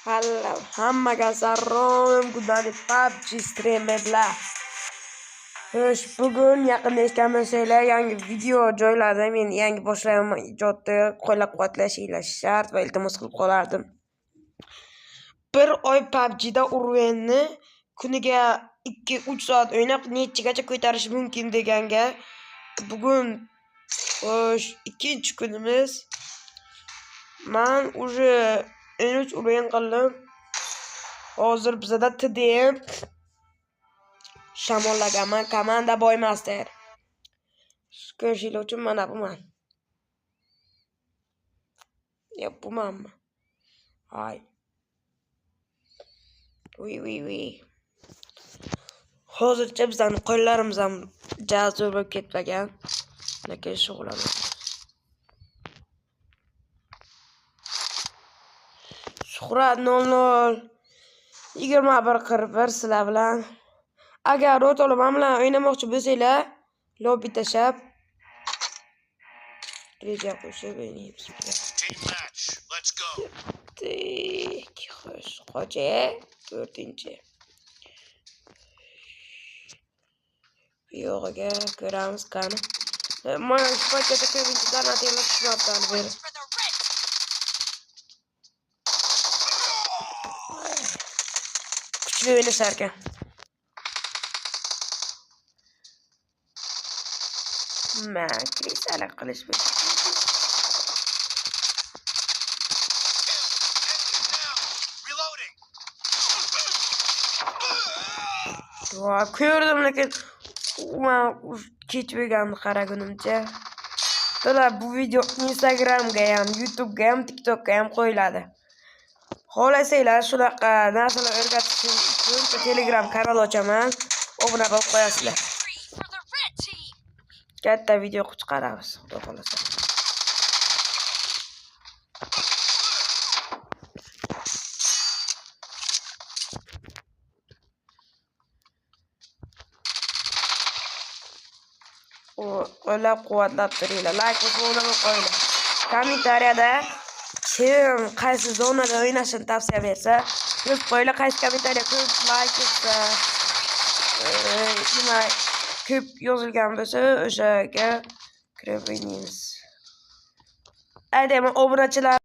Halla hammaga salom, good PUBG streamerlar. Bugun yaqinda eshitgan bo'lsanglar, yangi video joyladim. Men yangi boshlagan ijodni qo'llab-quvvatlashinglar shart va iltimos qilib qolardim. Bir oy PUBGda urvenni kuniga 2-3 soat o'ynab nechigacha ko'tarish mumkin deganga bugun ikkinchi kunimiz. Men уже 13 o'yin qildim. Hozir bizda TDM shamollagaman, komanda boymaster. Ko'rishinglar uchun mana buman. Bumanmi? Hay. Uy. Hozircha bizning qo'llarimiz ham jazor bo'lib ketmagan. Lekin shug'ullanamiz. Shuhrat 002141 sizlar bilan. Agar o'to'lim bilan o'ynamoqchi bo'lsanglar, lobby tashab reja qo'shib o'ynaymiz. Xo'sh, qo'cha 4-chi. Yo'g'iga ko'ramiz qani. Mana shu paketda ko'pincha donatinglar tushmoqdan beri. Kuchli o'ynashar ekan. Kristal qilish bu. Voy, ko'rdim lekin kechmaganni qaragunimcha. To'la bu video Instagramga ham, YouTube'ga ham, TikTok'ga ham qo'yiladi. Xohlasanglar shunaqa narsalar o'rgatish uchun Telegram kanal ochaman. Obuna bo'lib qo'yasizlar. Katta video chiqaramiz, xudo xolasa. Qo'llab-quvvatlab turinglar, like va follow qo'yinglar. Kommentariyada kim qaysi zonada o'ynashini tavsiya bersa, yozib qo'yinglar. Qaysi kommentariya ko'p like etsa, nima ko'p yozilgan bo'lsa, o'shaga kirib o'ynaymiz. Aytayman, obunachilar